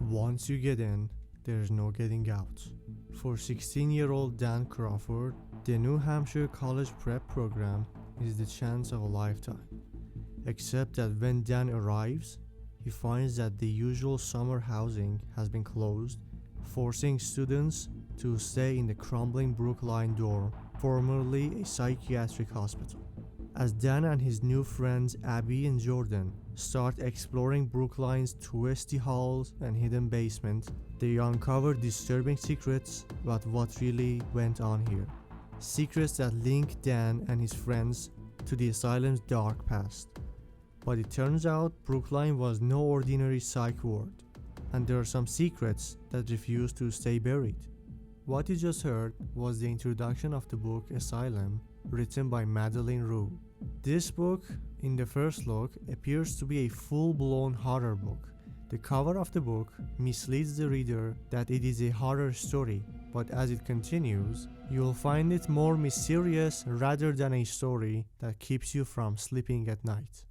Once you get in, there's no getting out. For 16-year-old Dan Crawford, the New Hampshire College Prep program is the chance of a lifetime. Except that when Dan arrives, he finds that the usual summer housing has been closed, forcing students to stay in the crumbling Brookline dorm, formerly a psychiatric hospital. As Dan and his new friends Abby and Jordan start exploring Brookline's twisty halls and hidden basement, they uncover disturbing secrets about what really went on here. Secrets that link Dan and his friends to the asylum's dark past. But it turns out Brookline was no ordinary psych ward, and there are some secrets that refuse to stay buried. What you just heard was the introduction of the book Asylum, written by Madeleine Roux. This book, in the first look, appears to be a full-blown horror book. The cover of the book misleads the reader that it is a horror story, but as it continues, you'll find it more mysterious rather than a story that keeps you from sleeping at night.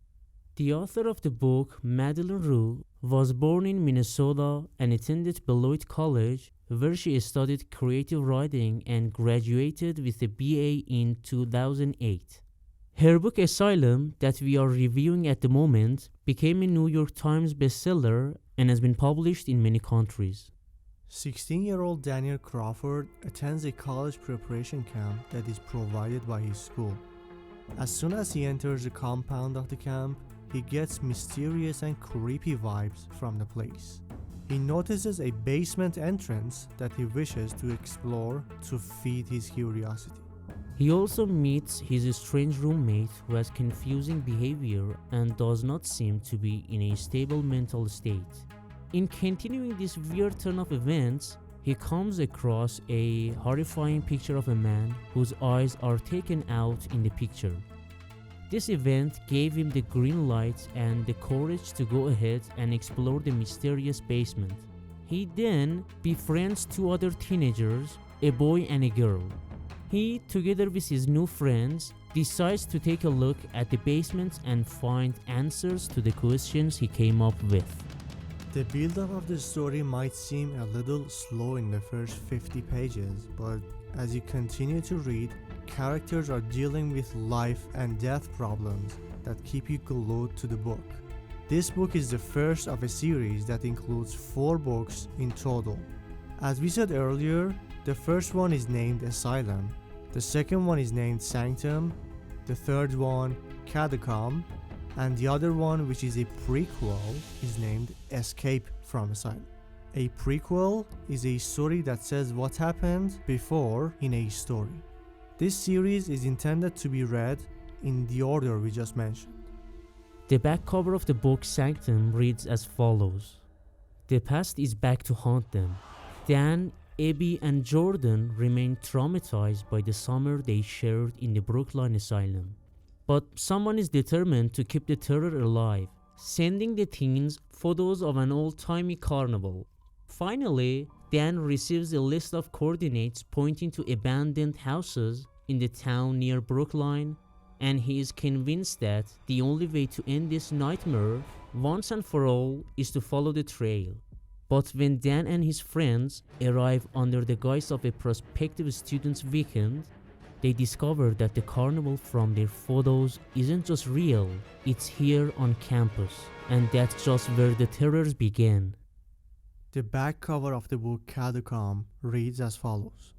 The author of the book, Madeleine Roux, was born in Minnesota and attended Beloit College, where she studied creative writing and graduated with a BA in 2008. Her book Asylum, that we are reviewing at the moment, became a New York Times bestseller and has been published in many countries. 16-year-old Daniel Crawford attends a college preparation camp that is provided by his school. As soon as he enters the compound of the camp, he gets mysterious and creepy vibes from the place. He notices a basement entrance that he wishes to explore to feed his curiosity. He also meets his strange roommate who has confusing behavior and does not seem to be in a stable mental state. In continuing this weird turn of events, he comes across a horrifying picture of a man whose eyes are taken out in the picture. This event gave him the green light and the courage to go ahead and explore the mysterious basement. He then befriends two other teenagers, a boy and a girl. He, together with his new friends, decides to take a look at the basement and find answers to the questions he came up with. The build-up of the story might seem a little slow in the first 50 pages, but as you continue to read, characters are dealing with life and death problems that keep you glued to the book. This book is the first of a series that includes 4 books in total. As we said earlier, the first one is named Asylum, the second one is named Sanctum, the third one Catacomb, and the other one, which is a prequel, is named Escape from Asylum. A prequel is a story that says what happened before in a story. This series is intended to be read in the order we just mentioned. The back cover of the book Sanctum reads as follows. The past is back to haunt them. Dan, Abby, and Jordan remain traumatized by the summer they shared in the Brookline Asylum. But someone is determined to keep the terror alive, sending the teens photos of an old-timey carnival. Finally, Dan receives a list of coordinates pointing to abandoned houses in the town near Brookline, and he is convinced that the only way to end this nightmare once and for all is to follow the trail. But when Dan and his friends arrive under the guise of a prospective students' weekend, they discover that the carnival from their photos isn't just real, it's here on campus, and that's just where the terrors begin. The back cover of the book Catacomb reads as follows.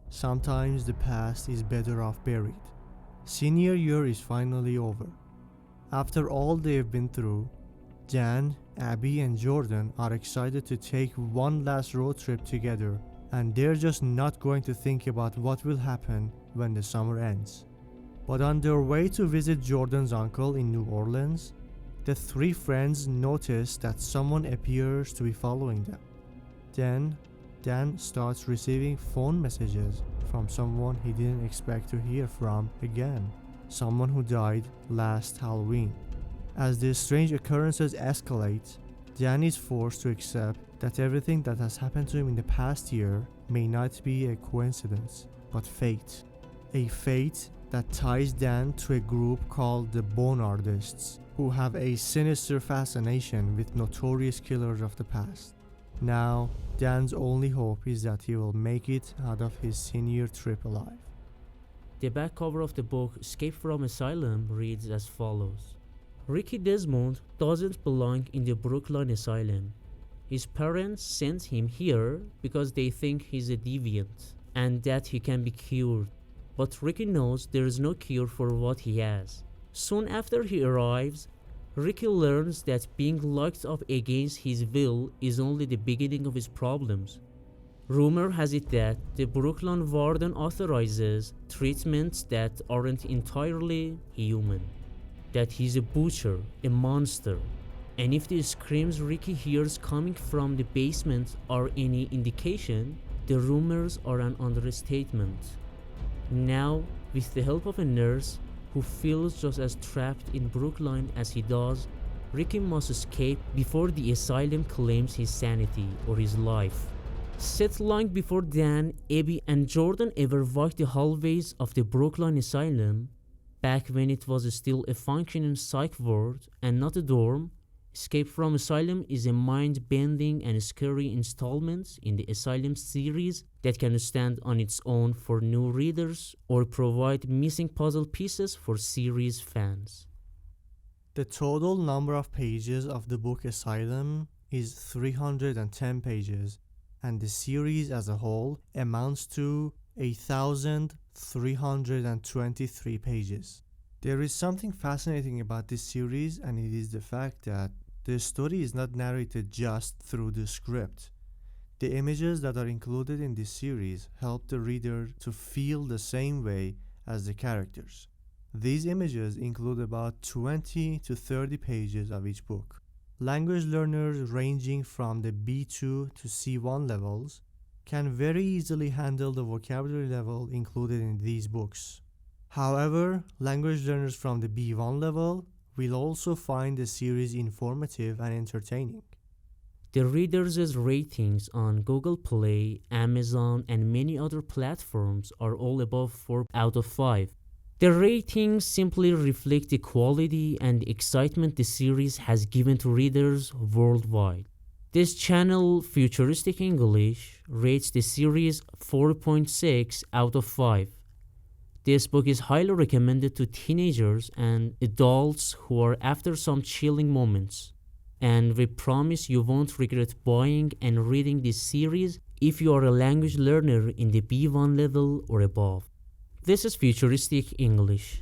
Sometimes the past is better off buried. Senior year is finally over. After all they've been through, Dan, Abby, and Jordan are excited to take one last road trip together, and they're just not going to think about what will happen when the summer ends. But on their way to visit Jordan's uncle in New Orleans, the 3 friends notice that someone appears to be following them. Then, Dan starts receiving phone messages from someone he didn't expect to hear from again, someone who died last Halloween. As these strange occurrences escalate, Dan is forced to accept that everything that has happened to him in the past year may not be a coincidence, but fate. A fate that ties Dan to a group called the Bone Artists, who have a sinister fascination with notorious killers of the past. Now, Dan's only hope is that he will make it out of his senior trip alive. The back cover of the book Escape from Asylum reads as follows. Ricky Desmond doesn't belong in the Brookline Asylum. His parents sent him here because they think he's a deviant and that he can be cured. But Ricky knows there is no cure for what he has. Soon after he arrives, Ricky learns that being locked up against his will is only the beginning of his problems. Rumor has it that the Brooklyn warden authorizes treatments that aren't entirely human. That he's a butcher, a monster. And if the screams Ricky hears coming from the basement are any indication, the rumors are an understatement. Now, with the help of a nurse who feels just as trapped in Brookline as he does, Ricky must escape before the asylum claims his sanity or his life. Set long before Dan, Abby, and Jordan ever walked the hallways of the Brookline Asylum, back when it was still a functioning psych ward and not a dorm, Escape from Asylum is a mind-bending and scary installment in the Asylum series that can stand on its own for new readers or provide missing puzzle pieces for series fans. The total number of pages of the book Asylum is 310 pages, and the series as a whole amounts to 1,323 pages. There is something fascinating about this series, and it is the fact that the story is not narrated just through the script. The images that are included in this series help the reader to feel the same way as the characters. These images include about 20 to 30 pages of each book. Language learners ranging from the B2 to C1 levels can very easily handle the vocabulary level included in these books. However, language learners from the B1 level will also find the series informative and entertaining. The readers' ratings on Google Play, Amazon, and many other platforms are all above 4 out of 5. The ratings simply reflect the quality and excitement the series has given to readers worldwide. This channel, Fیوچریستیک English, rates the series 4.6 out of 5. This book is highly recommended to teenagers and adults who are after some chilling moments. And we promise you won't regret buying and reading this series if you are a language learner in the B1 level or above. This is Fیوچریستیک English.